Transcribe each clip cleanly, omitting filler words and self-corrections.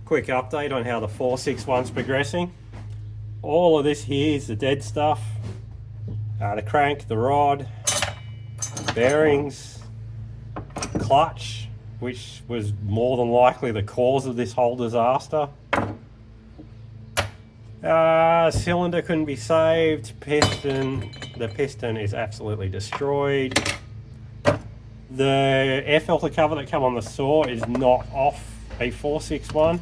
Quick update on how the 461's progressing. All of this here is the dead stuff. The crank, the rod, bearings, clutch, which was more than likely the cause of this whole disaster. Cylinder couldn't be saved. The piston is absolutely destroyed. The air filter cover that come on the saw is not off a 461.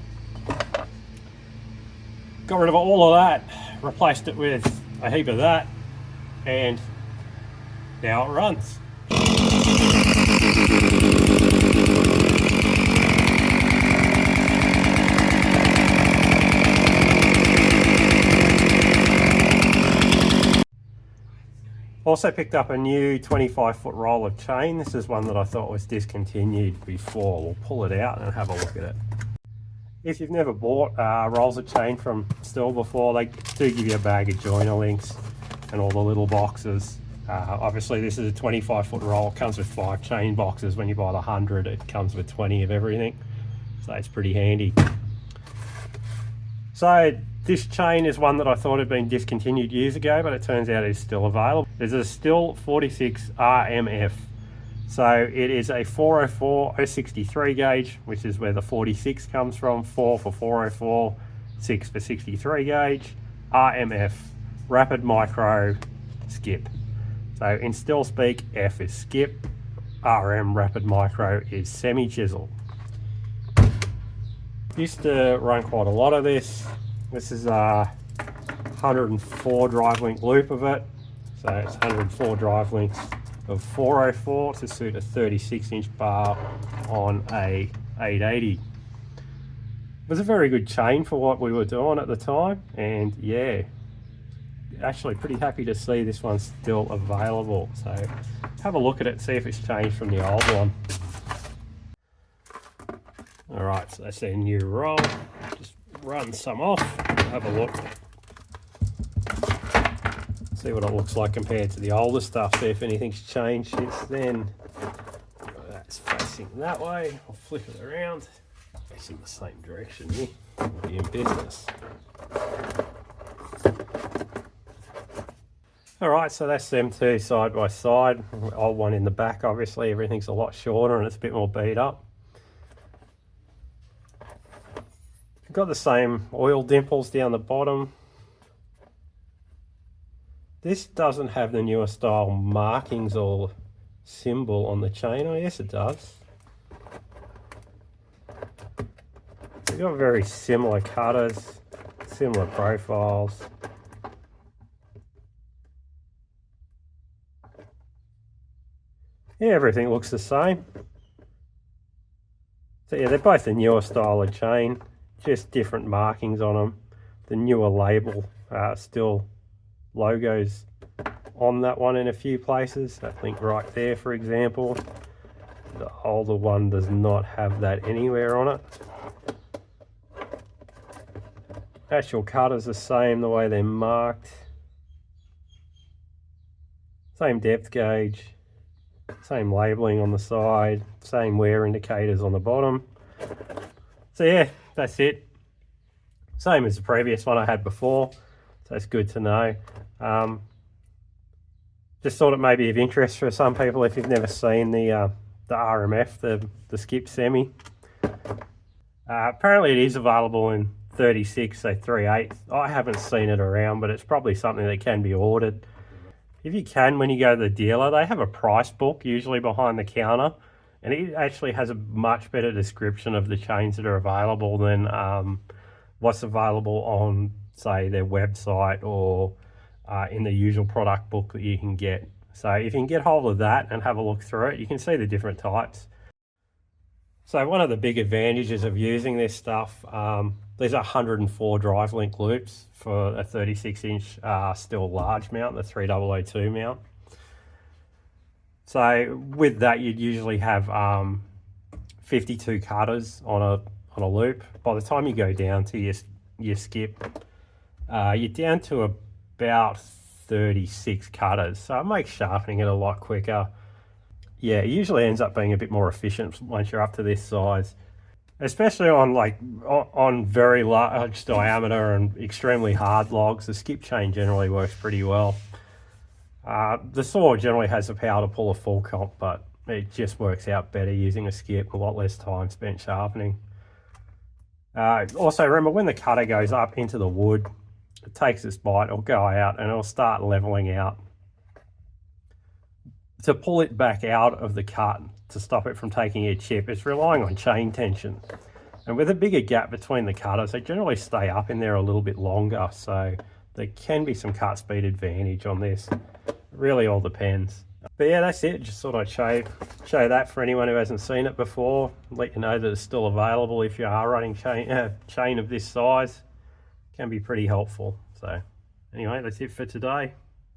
Got rid of all of that, replaced it with a heap of that, and now it runs. Also picked up a new 25-foot roll of chain. This is one that I thought was discontinued before. We'll pull it out and have a look at it. If you've never bought rolls of chain from Stihl before, they do give you a bag of joiner links and all the little boxes. Obviously this is a 25-foot roll. It comes with 5 chain boxes. When you buy the 100, it comes with 20 of everything. So it's pretty handy. So this chain is one that I thought had been discontinued years ago, but it turns out it's still available. There's a Stihl 46 RMF. So it is a 404 063 gauge, which is where the 46 comes from. 4 for 404, 6 for 63 gauge. RMF, rapid micro skip. So in Stihl speak, F is skip, RM rapid micro is semi chisel. Used to run quite a lot of this. This is a 104 drive link loop of it. So it's 104 drive links of 404 to suit a 36-inch bar on a 880. It was a very good chain for what we were doing at the time, and yeah, actually pretty happy to see this one's still available. So have a look at it, see if it's changed from the old one. Alright, so that's our new roll. Just run some off, have a look. See what it looks like compared to the older stuff, see if anything's changed since then. That's facing that way. I'll flip it around. Facing the same direction here. We'll be in business. Alright, so that's them two side by side. Old one in the back, obviously. Everything's a lot shorter and it's a bit more beat up. Got the same oil dimples down the bottom. This doesn't have the newer style markings or symbol on the chain. Oh yes it does. We've got very similar cutters, similar profiles. Yeah, everything looks the same. So yeah, they're both the newer style of chain. Just different markings on them. The newer label, still logos on that one in a few places. I think right there, for example. The older one does not have that anywhere on it. Actual cutter's the same, the way they're marked. Same depth gauge. Same labeling on the side. Same wear indicators on the bottom. So yeah, that's it. Same as the previous one I had before, so it's good to know. Just thought it may be of interest for some people if you've never seen the RMF, the skip semi. Apparently it is available in 36, so 3/8. I haven't seen it around, but it's probably something that can be ordered. If you can, when you go to the dealer, they have a price book usually behind the counter, and it actually has a much better description of the chains that are available than what's available on, say, their website or in the usual product book that you can get. So if you can get hold of that and have a look through it, you can see the different types. So one of the big advantages of using this stuff, there's 104 drive link loops for a 36-inch Stihl large mount, the 3002 mount. So with that, you'd usually have 52 cutters on a loop. By the time you go down to your skip, you're down to about 36 cutters. So it makes sharpening it a lot quicker. Yeah, it usually ends up being a bit more efficient once you're up to this size. especially on on very large diameter and extremely hard logs. The skip chain generally works pretty well. The saw generally has the power to pull a full comp, but it just works out better using a skip, a lot less time spent sharpening. Also remember, when the cutter goes up into the wood, it takes its bite, it'll go out and it'll start leveling out. To pull it back out of the cut, to stop it from taking a chip, it's relying on chain tension. And with a bigger gap between the cutters, they generally stay up in there a little bit longer, so there can be some cut speed advantage on this. It really all depends. But yeah, that's it. Just thought I'd show that for anyone who hasn't seen it before. Let you know that it's still available if you are running chain of this size. It can be pretty helpful. So anyway, that's it for today.